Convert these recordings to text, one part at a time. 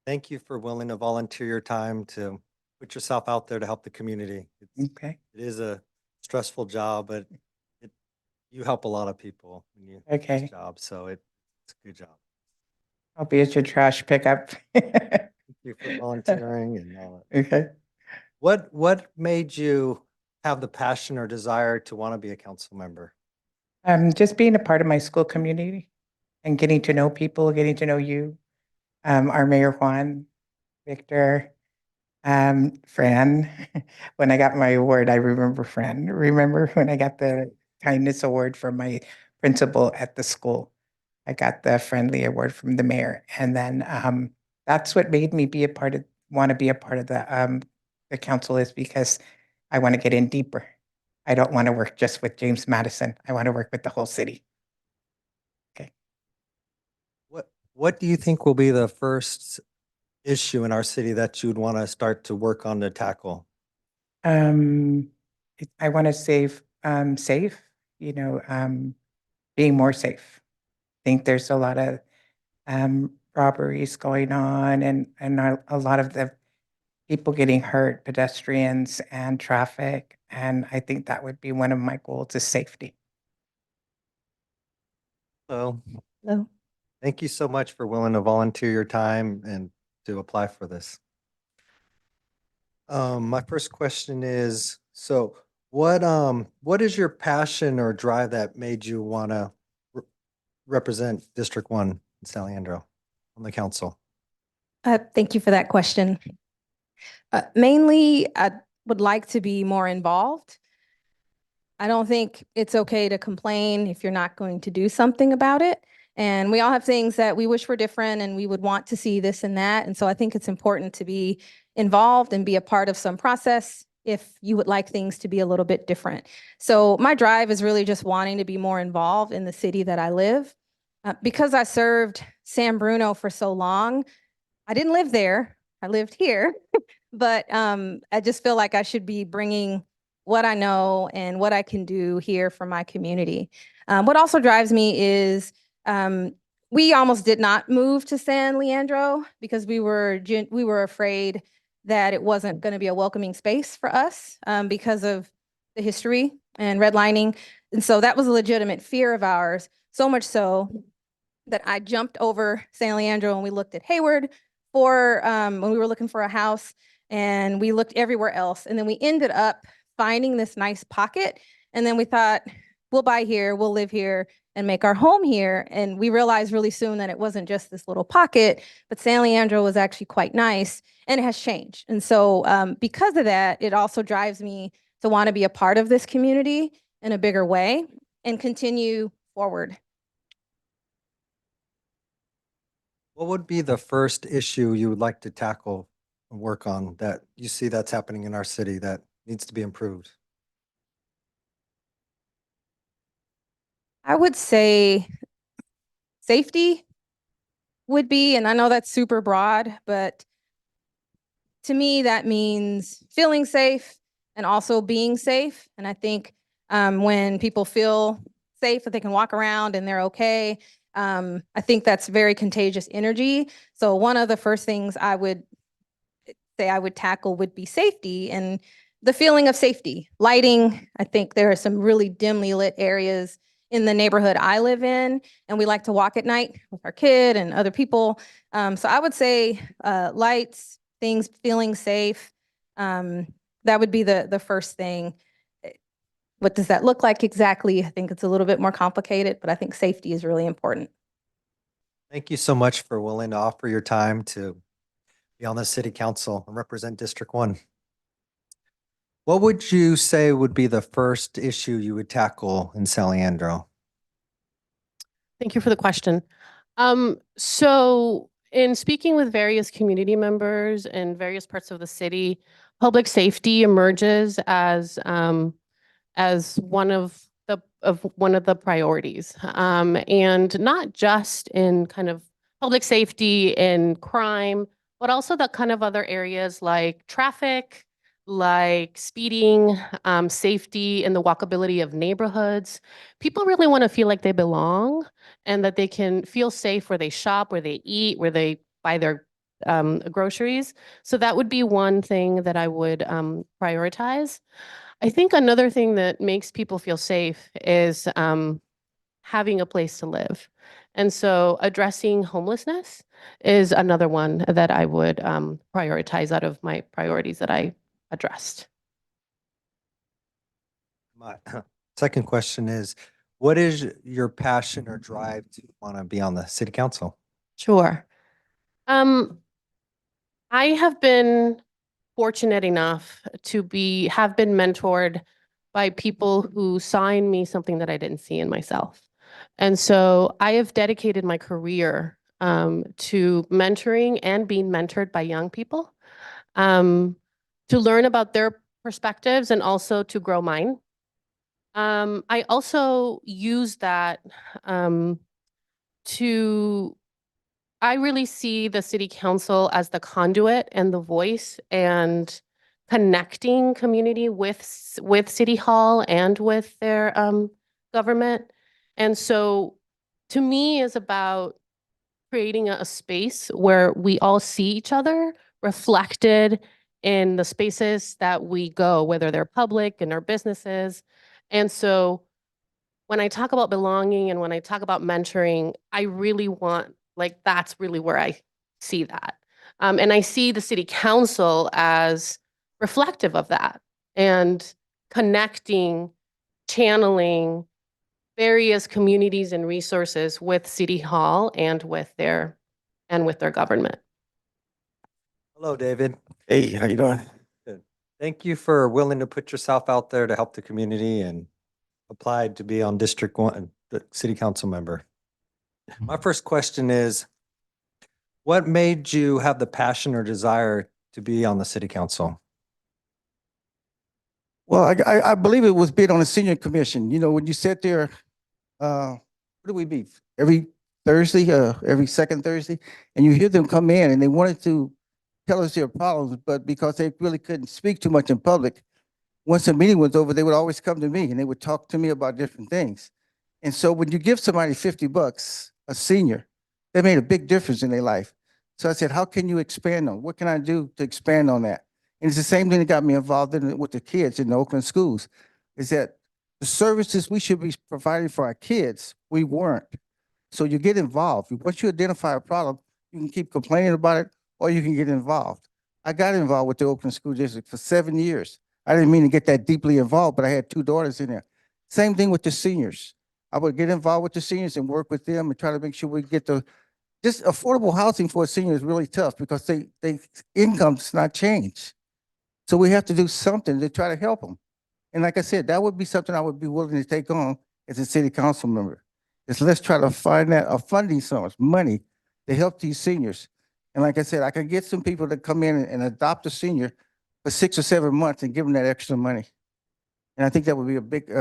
Thank you for willing to volunteer your time to put yourself out there to help the community. Okay. It is a stressful job, but it, you help a lot of people when you do Okay. this job, so it's a good job. I'll be at your trash pickup. Thank you for volunteering and all that. Okay. What made you have the passion or desire to want to be a council member? Just being a part of my school community and getting to know people, getting to know you, our Mayor Juan, Victor, Fran. When I got my award, I remember Fran. Remember when I got the kindness award from my principal at the school? I got the friendly award from the mayor. And then that's what made me want to be a part of the council, is because I want to get in deeper. I don't want to work just with James Madison. I want to work with the whole city. Okay. What do you think will be the first issue in our city that you'd want to start to work on to tackle? Um, I want to safe, being more safe. I think there's a lot of robberies going on, and a lot of the people getting hurt, pedestrians and traffic. And I think that would be one of my goals, is safety. So, Hello. thank you so much for willing to volunteer your time and to apply for this. My first question is, so what is your passion or drive that made you want to represent District 1 in San Leandro on the council? Thank you for that question. Mainly, I would like to be more involved. I don't think it's okay to complain if you're not going to do something about it. And we all have things that we wish were different and we would want to see this and that. And so I think it's important to be involved and be a part of some process if you would like things to be a little bit different. So my drive is really just wanting to be more involved in the city that I live. Because I served San Bruno for so long, I didn't live there. I lived here, but I just feel like I should be bringing what I know and what I can do here for my community. What also drives me is we almost did not move to San Leandro because we were afraid that it wasn't going to be a welcoming space for us because of the history and redlining. And so that was a legitimate fear of ours, so much so that I jumped over San Leandro and we looked at Hayward for when we were looking for a house, and we looked everywhere else. And then we ended up finding this nice pocket. And then we thought, we'll buy here, we'll live here and make our home here. And we realized really soon that it wasn't just this little pocket, but San Leandro was actually quite nice, and it has changed. And so because of that, it also drives me to want to be a part of this community in a bigger way and continue forward. What would be the first issue you would like to tackle and work on that you see that's happening in our city that needs to be improved? I would say safety would be, and I know that's super broad, but to me, that means feeling safe and also being safe. And I think when people feel safe, that they can walk around and they're okay, I think that's very contagious energy. So one of the first things I would say I would tackle would be safety and the feeling of safety. Lighting, I think there are some really dimly lit areas in the neighborhood I live in, and we like to walk at night with our kid and other people. So I would say lights, things, feeling safe. That would be the first thing. What does that look like exactly? I think it's a little bit more complicated, but I think safety is really important. Thank you so much for willing to offer your time to be on the city council and represent District 1. What would you say would be the first issue you would tackle in San Leandro? Thank you for the question. So in speaking with various community members in various parts of the city, public safety emerges as one of the priorities, and not just in kind of public safety and crime, but also the kind of other areas like traffic, like speeding, safety, and the walkability of neighborhoods. People really want to feel like they belong and that they can feel safe where they shop, where they eat, where they buy their groceries. So that would be one thing that I would prioritize. I think another thing that makes people feel safe is having a place to live. And so addressing homelessness is another one that I would prioritize out of my priorities that I addressed. My second question is, what is your passion or drive to want to be on the city council? Sure. I have been fortunate enough to have been mentored by people who saw in me something that I didn't see in myself. And so I have dedicated my career to mentoring and being mentored by young people to learn about their perspectives and also to grow mine. I also use that to I really see the city council as the conduit and the voice and connecting community with city hall and with their government. And so to me is about creating a space where we all see each other reflected in the spaces that we go, whether they're public and our businesses. And so when I talk about belonging and when I talk about mentoring, I really want, like, that's really where I see that. And I see the city council as reflective of that and connecting, channeling various communities and resources with City Hall and with their government. Hello, David. Hey, how you doing? Good. Thank you for willing to put yourself out there to help the community and applied to be on District 1, the city council member. My first question is, what made you have the passion or desire to be on the city council? Well, I believe it was being on the senior commission. You know, when you sit there, what do we meet? Every Thursday, every second Thursday, and you hear them come in and they wanted to tell us their problems, but because they really couldn't speak too much in public, once the meeting was over, they would always come to me and they would talk to me about different things. And so when you give somebody $50, a senior, that made a big difference in their life. So I said, how can you expand on? What can I do to expand on that? And it's the same thing that got me involved in it with the kids in the Oakland schools, is that the services we should be providing for our kids, we weren't. So you get involved. Once you identify a problem, you can keep complaining about it or you can get involved. I got involved with the Oakland School District for 7 years. I didn't mean to get that deeply involved, but I had 2 daughters in there. Same thing with the seniors. I would get involved with the seniors and work with them and try to make sure we get just affordable housing for a senior is really tough because they income does not change. So we have to do something to try to help them. And like I said, that would be something I would be willing to take on as a city council member. Is let's try to find that a funding source, money to help these seniors. And like I said, I can get some people to come in and adopt a senior for 6 or 7 months and give them that extra money. And I think that would be a big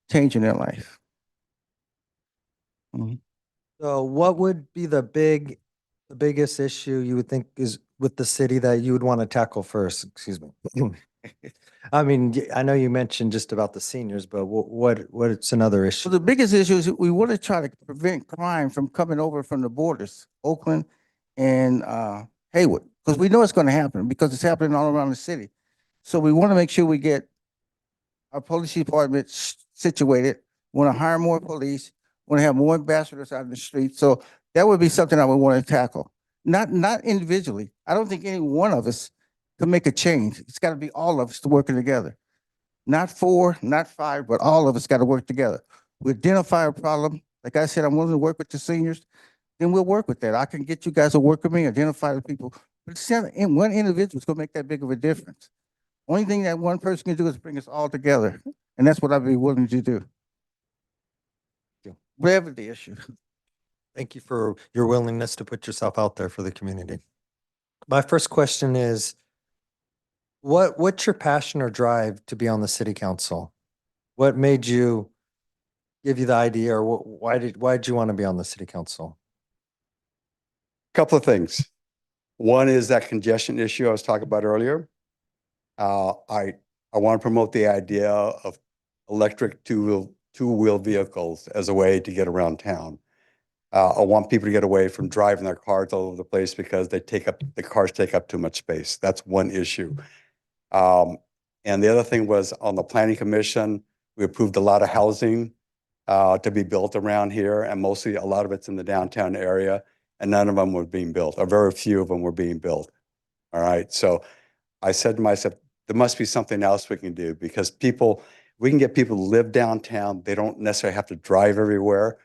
change in their life. Mhm. So what would be the biggest issue you would think is with the city that you would want to tackle first? Excuse me. I mean, I know you mentioned just about the seniors, but what's another So issue? the biggest issue is we want to try to prevent crime from coming over from the borders, Oakland and Haywood, because we know it's going to happen because it's happening all around the city. So we want to make sure we get our police department situated. Want to hire more police. Want to have more ambassadors out in the street. So that would be something I would want to tackle. Not individually. I don't think any one of us can make a change. It's got to be all of us working together. Not 4, not 5, but all of us got to work together. We identify a problem. Like I said, I'm willing to work with the seniors. Then we'll work with that. I can get you guys to work with me, identify the people. But it's not one individual is going to make that big of a difference. Only thing that one person can do is bring us all together. And that's what I'd be willing to do. Whatever the issue. Thank you for your willingness to put yourself out there for the community. My first question is, what's your passion or drive to be on the city council? What made you give you the idea, or why did you want to be on the city council? Couple of things. One is that congestion issue I was talking about earlier. I want to promote the idea of electric two-wheel vehicles as a way to get around town. I want people to get away from driving their cars all over the place because the cars take up too much space. That's one issue. And the other thing was on the planning commission, we approved a lot of housing to be built around here, and mostly a lot of it's in the downtown area, and none of them were being built, or very few of them were being built. All right, so I said to myself, there must be something else we can do because we can get people to live downtown. They don't necessarily have to drive everywhere.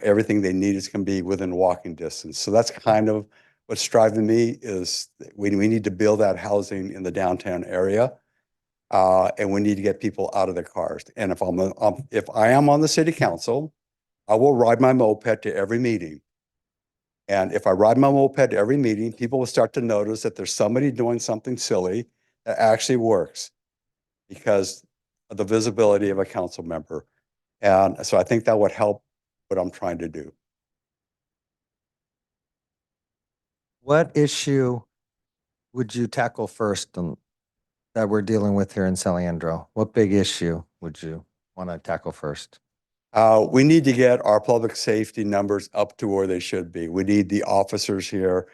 Everything they need is going to be within walking distance. So that's kind of what's driving me is we need to build that housing in the downtown area. And we need to get people out of their cars. And if I am on the city council, I will ride my moped to every meeting. And if I ride my moped to every meeting, people will start to notice that there's somebody doing something silly that actually works because of the visibility of a council member. And so I think that would help what I'm trying to do. What issue would you tackle first that we're dealing with here in San Leandro? What big issue would you want to tackle first? We need to get our public safety numbers up to where they should be. We need the officers here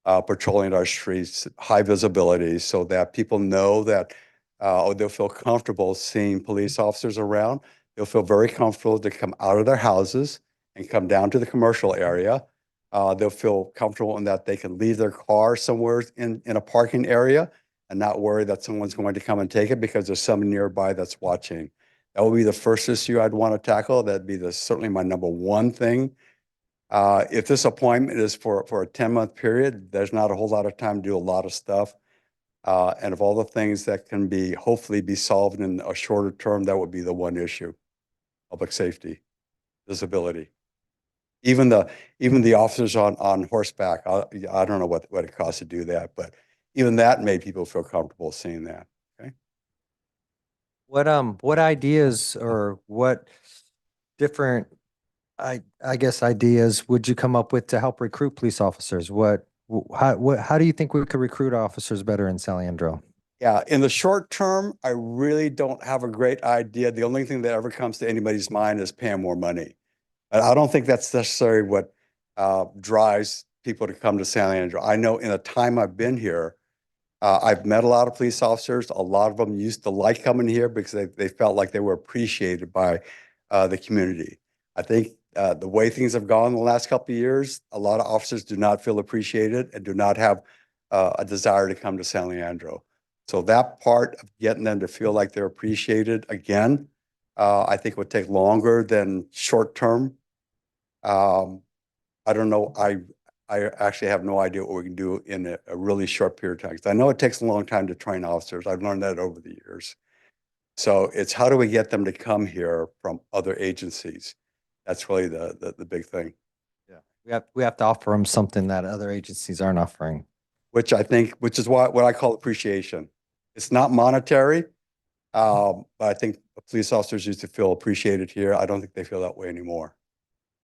patrolling our streets, high visibility, so that people know that they'll feel comfortable seeing police officers around. They'll feel very comfortable to come out of their houses and come down to the commercial area. They'll feel comfortable in that they can leave their car somewhere in a parking area and not worry that someone's going to come and take it because there's someone nearby that's watching. That would be the first issue I'd want to tackle. That'd be certainly my number one thing. If this appointment is for a 10-month period, there's not a whole lot of time to do a lot of stuff. And of all the things that can hopefully be solved in a shorter term, that would be the one issue: public safety, visibility. Even the officers on horseback. I don't know what it costs to do that, but even that made people feel comfortable seeing that. Okay. What ideas or what different I guess ideas would you come up with to help recruit police officers? How do you think we could recruit officers better in San Leandro? Yeah, in the short term, I really don't have a great idea. The only thing that ever comes to anybody's mind is paying more money. And I don't think that's necessarily what drives people to come to San Leandro. I know in the time I've been here, I've met a lot of police officers. A lot of them used to like coming here because they felt like they were appreciated by the community. I think the way things have gone in the last couple of years, a lot of officers do not feel appreciated and do not have a desire to come to San Leandro. So that part of getting them to feel like they're appreciated again, I think would take longer than short term. I don't know. I actually have no idea what we can do in a really short period of time. 'Cause I know it takes a long time to train officers. I've learned that over the years. So it's how do we get them to come here from other agencies? That's really the big thing. Yeah, we have to offer them something that other agencies aren't offering. Which is what I call appreciation. It's not monetary, but I think police officers used to feel appreciated here. I don't think they feel that way anymore.